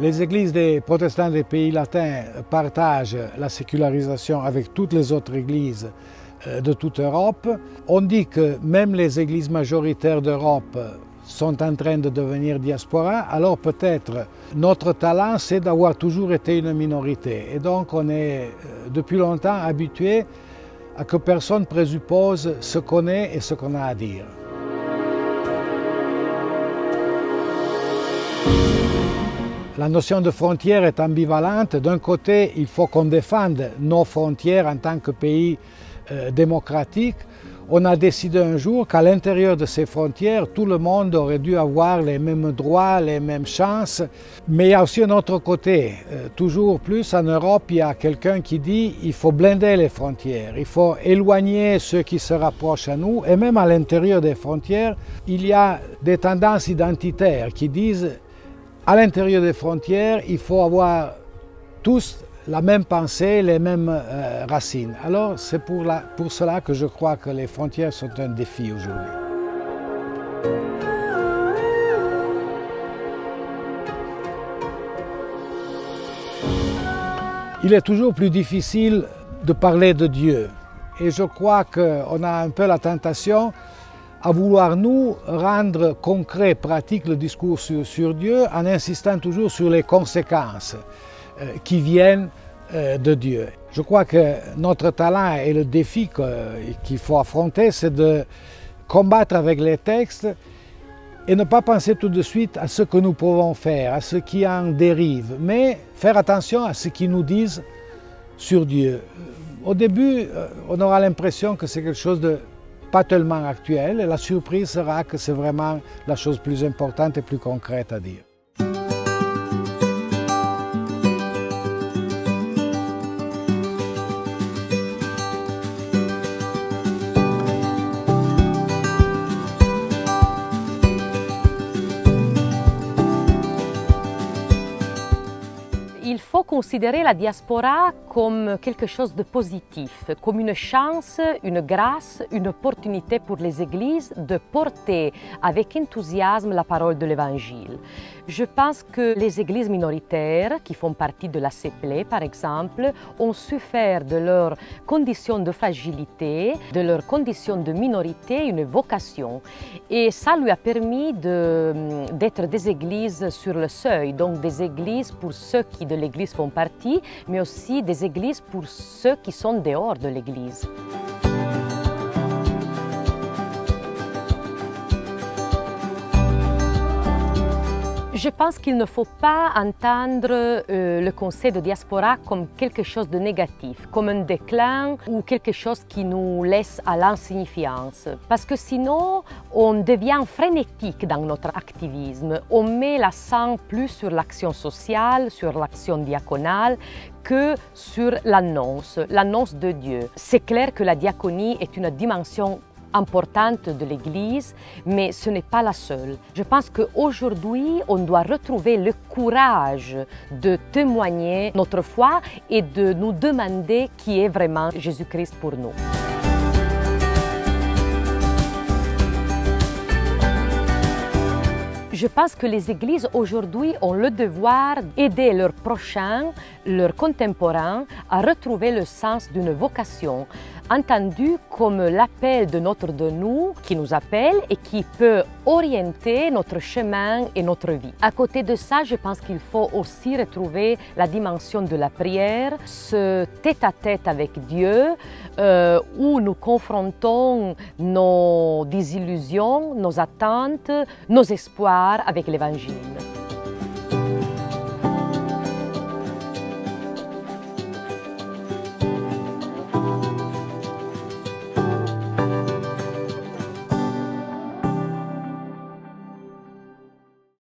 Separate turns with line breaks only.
Les églises des protestants des pays latins partagent la sécularisation avec toutes les autres églises de toute Europe. On dit que même les églises majoritaires d'Europe sont en train de devenir diaspora, alors peut-être notre talent c'est d'avoir toujours été une minorité. Et donc on est depuis longtemps habitué à que personne présuppose ce qu'on est et ce qu'on a à dire. La notion de frontière est ambivalente. D'un côté, il faut qu'on défende nos frontières en tant que pays démocratique. On a décidé un jour qu'à l'intérieur de ces frontières, tout le monde aurait dû avoir les mêmes droits, les mêmes chances. Mais il y a aussi un autre côté. Toujours plus en Europe, il y a quelqu'un qui dit qu'il faut blinder les frontières, il faut éloigner ceux qui se rapprochent à nous. Et même à l'intérieur des frontières, il y a des tendances identitaires qui disent à l'intérieur des frontières, il faut avoir tous la même pensée, les mêmes racines. Alors c'est pour cela que je crois que les frontières sont un défi aujourd'hui. Il est toujours plus difficile de parler de Dieu. Et je crois qu'on a un peu la tentation à vouloir nous rendre concret, pratique le discours sur Dieu en insistant toujours sur les conséquences qui viennent de Dieu. Je crois que notre talent et le défi qu'il faut affronter, c'est de combattre avec les textes et ne pas penser tout de suite à ce que nous pouvons faire, à ce qui en dérive, mais faire attention à ce qu'ils nous disent sur Dieu. Au début, on aura l'impression que c'est quelque chose de pas tellement actuel, et la surprise sera que c'est vraiment la chose plus importante et plus concrète à dire.
Il faut considérer la diaspora comme quelque chose de positif, comme une chance, une grâce, une opportunité pour les églises de porter avec enthousiasme la parole de l'Évangile. Je pense que les églises minoritaires, qui font partie de la CEPLE par exemple, ont su faire de leurs conditions de fragilité, de leurs conditions de minorité, une vocation. Et ça lui a permis d'être des églises sur le seuil, donc des églises pour ceux qui de l'Église font partie, mais aussi des églises pour ceux qui sont dehors de l'Église. Je pense qu'il ne faut pas entendre le conseil de diaspora comme quelque chose de négatif, comme un déclin ou quelque chose qui nous laisse à l'insignifiance. Parce que sinon, on devient frénétique dans notre activisme. On met l'accent plus sur l'action sociale, sur l'action diaconale, que sur l'annonce de Dieu. C'est clair que la diaconie est une dimension importante de l'Église, mais ce n'est pas la seule. Je pense qu'aujourd'hui, on doit retrouver le courage de témoigner notre foi et de nous demander qui est vraiment Jésus-Christ pour nous. Je pense que les églises aujourd'hui ont le devoir d'aider leurs prochains, leurs contemporains à retrouver le sens d'une vocation, entendue comme l'appel de notre de nous qui nous appelle et qui peut orienter notre chemin et notre vie. À côté de ça, je pense qu'il faut aussi retrouver la dimension de la prière, ce tête-à-tête avec Dieu, où nous confrontons nos désillusions, nos attentes, nos espoirs avec l'Évangile.